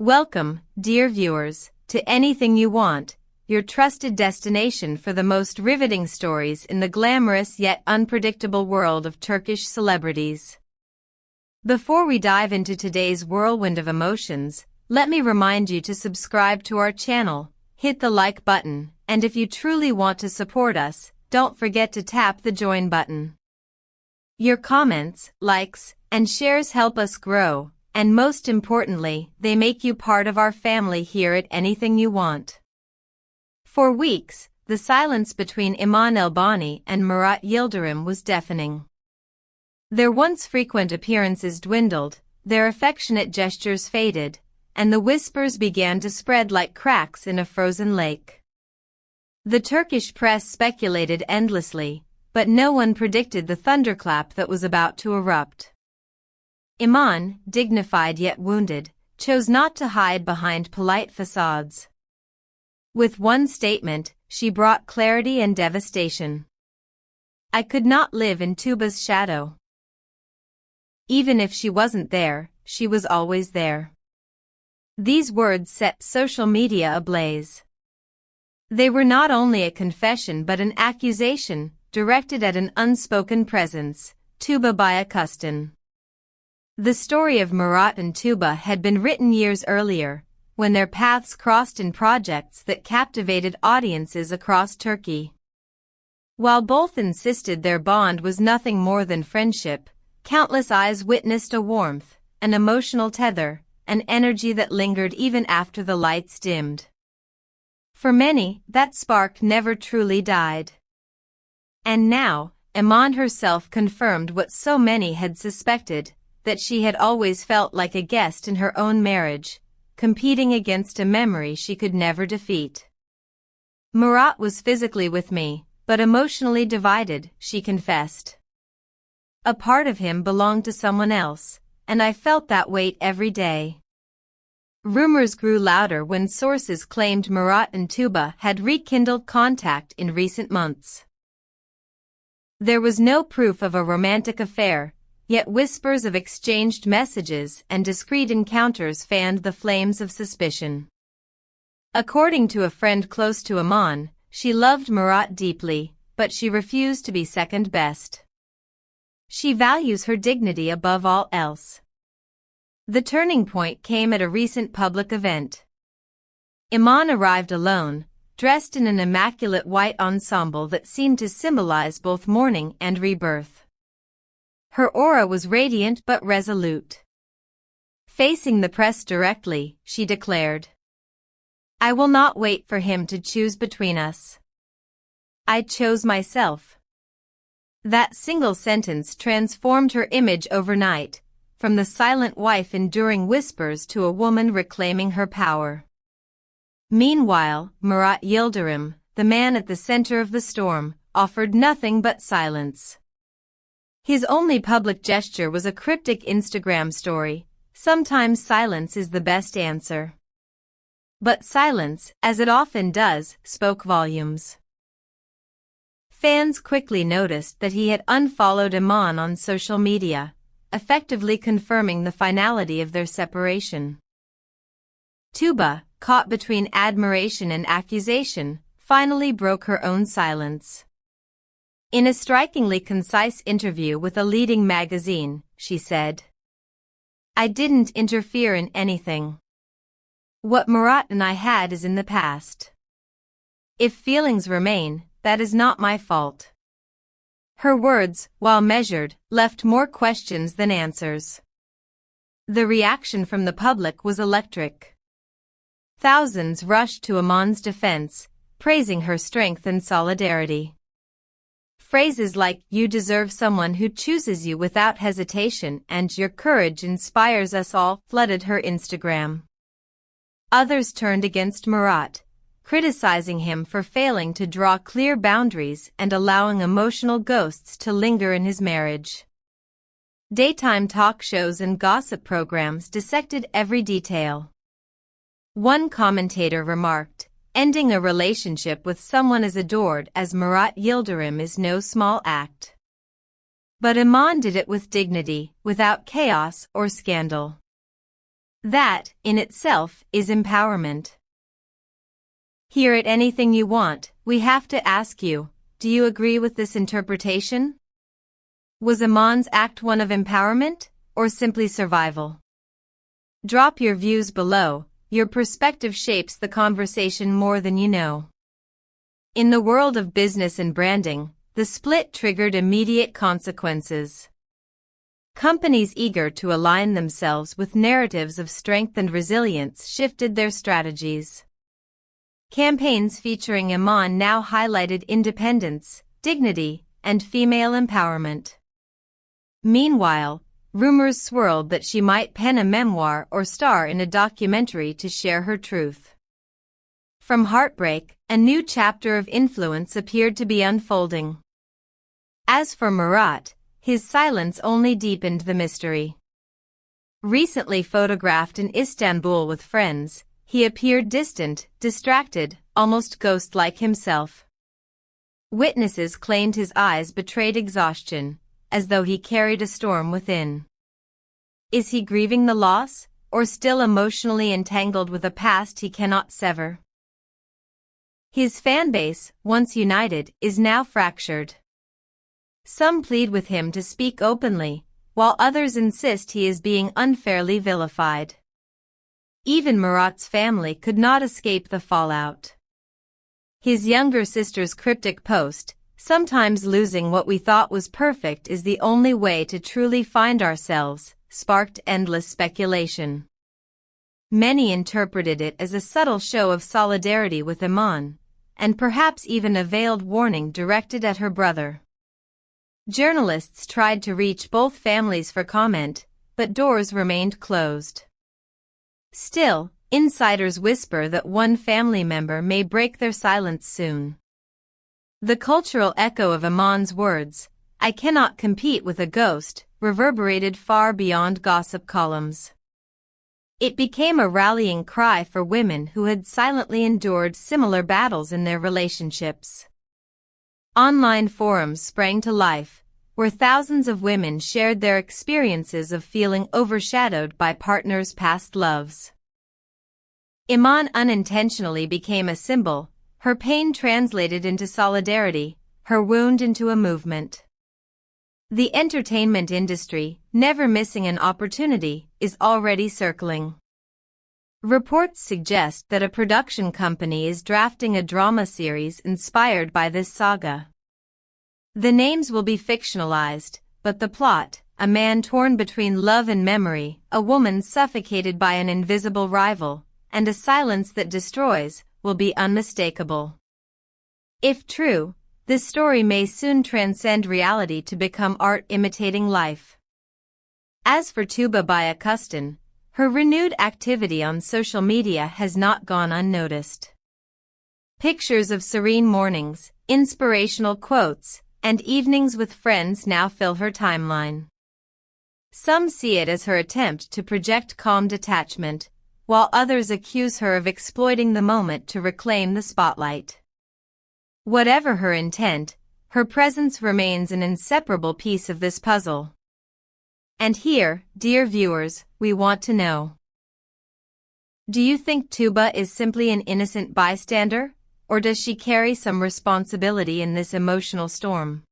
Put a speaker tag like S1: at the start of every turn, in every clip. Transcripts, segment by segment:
S1: Welcome, dear viewers, to Anything You Want, your trusted destination for the most riveting stories in the glamorous yet unpredictable world of Turkish celebrities. Before we dive into today's whirlwind of emotions, let me remind you to subscribe to our channel, hit the like button, and if you truly want to support us, don't forget to tap the join button. Your comments, likes, and shares help us grow. And most importantly, they make you part of our family here at Anything You Want. For weeks, the silence between Iman Elbani and Murat Yildirim was deafening. Their once frequent appearances dwindled, their affectionate gestures faded, and the whispers began to spread like cracks in a frozen lake. The Turkish press speculated endlessly, but no one predicted the thunderclap that was about to erupt. Iman, dignified yet wounded, chose not to hide behind polite facades. With one statement, she brought clarity and devastation. "I could not live in Tuba's shadow." Even if she wasn't there, she was always there. These words set social media ablaze. They were not only a confession but an accusation, directed at an unspoken presence, Tuba Büyüküstün. The story of Murat and Tuba had been written years earlier, when their paths crossed in projects that captivated audiences across Turkey. While both insisted their bond was nothing more than friendship, countless eyes witnessed a warmth, an emotional tether, an energy that lingered even after the lights dimmed. For many, that spark never truly died. And now, Iman herself confirmed what so many had suspected, that she had always felt like a guest in her own marriage, competing against a memory she could never defeat. "Murat was physically with me, but emotionally divided," she confessed. "A part of him belonged to someone else, and I felt that weight every day." Rumors grew louder when sources claimed Murat and Tuba had rekindled contact in recent months. There was no proof of a romantic affair, yet whispers of exchanged messages and discreet encounters fanned the flames of suspicion. According to a friend close to Iman, she loved Murat deeply, but she refused to be second best. "She values her dignity above all else." The turning point came at a recent public event. Iman arrived alone, dressed in an immaculate white ensemble that seemed to symbolize both mourning and rebirth. Her aura was radiant but resolute. Facing the press directly, she declared, "I will not wait for him to choose between us. I chose myself." That single sentence transformed her image overnight, from the silent wife enduring whispers to a woman reclaiming her power. Meanwhile, Murat Yildirim, the man at the center of the storm, offered nothing but silence. His only public gesture was a cryptic Instagram story, "Sometimes silence is the best answer." But silence, as it often does, spoke volumes. Fans quickly noticed that he had unfollowed Iman on social media, effectively confirming the finality of their separation. Tuba, caught between admiration and accusation, finally broke her own silence. In a strikingly concise interview with a leading magazine, she said, "I didn't interfere in anything. What Murat and I had is in the past. If feelings remain, that is not my fault." Her words, while measured, left more questions than answers. The reaction from the public was electric. Thousands rushed to Iman's defense, praising her strength and solidarity. Phrases like, "You deserve someone who chooses you without hesitation," and "Your courage inspires us all," flooded her Instagram. Others turned against Murat, criticizing him for failing to draw clear boundaries and allowing emotional ghosts to linger in his marriage. Daytime talk shows and gossip programs dissected every detail. One commentator remarked, "Ending a relationship with someone as adored as Murat Yildirim is no small act." But Iman did it with dignity, without chaos or scandal. That, in itself, is empowerment. Here at Anything You Want, we have to ask you, do you agree with this interpretation? Was Iman's act one of empowerment, or simply survival? Drop your views below. Your perspective shapes the conversation more than you know. In the world of business and branding, the split triggered immediate consequences. Companies eager to align themselves with narratives of strength and resilience shifted their strategies. Campaigns featuring Iman now highlighted independence, dignity, and female empowerment. Meanwhile, rumors swirled that she might pen a memoir or star in a documentary to share her truth. From heartbreak, a new chapter of influence appeared to be unfolding. As for Murat, his silence only deepened the mystery. Recently photographed in Istanbul with friends, he appeared distant, distracted, almost ghost-like himself. Witnesses claimed his eyes betrayed exhaustion, as though he carried a storm within. Is he grieving the loss, or still emotionally entangled with a past he cannot sever? His fanbase, once united, is now fractured. Some plead with him to speak openly, while others insist he is being unfairly vilified. Even Murat's family could not escape the fallout. His younger sister's cryptic post, "Sometimes losing what we thought was perfect is the only way to truly find ourselves," sparked endless speculation. Many interpreted it as a subtle show of solidarity with Iman, and perhaps even a veiled warning directed at her brother. Journalists tried to reach both families for comment, but doors remained closed. Still, insiders whisper that one family member may break their silence soon. The cultural echo of Iman's words, "I cannot compete with a ghost," reverberated far beyond gossip columns. It became a rallying cry for women who had silently endured similar battles in their relationships. Online forums sprang to life, where thousands of women shared their experiences of feeling overshadowed by partners' past loves. Iman unintentionally became a symbol, her pain translated into solidarity, her wound into a movement. The entertainment industry, never missing an opportunity, is already circling. Reports suggest that a production company is drafting a drama series inspired by this saga. The names will be fictionalized, but the plot, a man torn between love and memory, a woman suffocated by an invisible rival, and a silence that destroys, will be unmistakable. If true, this story may soon transcend reality to become art imitating life. As for Tuba Büyüküstün, her renewed activity on social media has not gone unnoticed. Pictures of serene mornings, inspirational quotes, and evenings with friends now fill her timeline. Some see it as her attempt to project calm detachment, while others accuse her of exploiting the moment to reclaim the spotlight. Whatever her intent, her presence remains an inseparable piece of this puzzle. And here, dear viewers, we want to know. Do you think Tuba is simply an innocent bystander, or does she carry some responsibility in this emotional storm?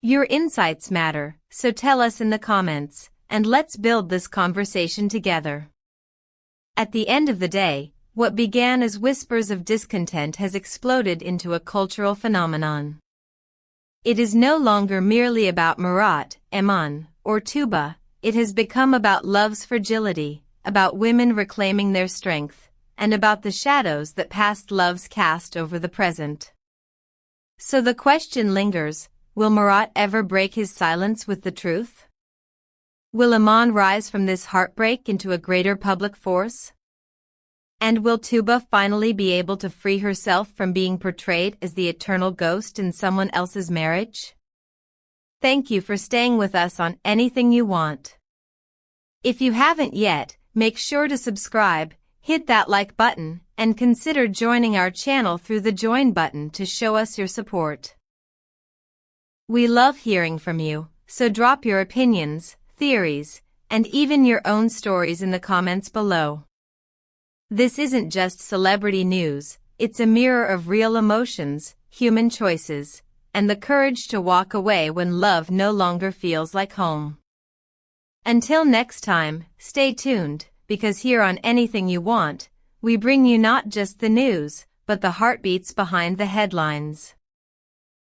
S1: Your insights matter, so tell us in the comments, and let's build this conversation together. At the end of the day, what began as whispers of discontent has exploded into a cultural phenomenon. It is no longer merely about Murat, Iman, or Tuba, it has become about love's fragility, about women reclaiming their strength, and about the shadows that past loves cast over the present. So the question lingers, will Murat ever break his silence with the truth? Will Iman rise from this heartbreak into a greater public force? And will Tuba finally be able to free herself from being portrayed as the eternal ghost in someone else's marriage? Thank you for staying with us on Anything You Want. If you haven't yet, make sure to subscribe, hit that like button, and consider joining our channel through the join button to show us your support. We love hearing from you, so drop your opinions, theories, and even your own stories in the comments below. This isn't just celebrity news, it's a mirror of real emotions, human choices, and the courage to walk away when love no longer feels like home. Until next time, stay tuned, because here on Anything You Want, we bring you not just the news, but the heartbeats behind the headlines.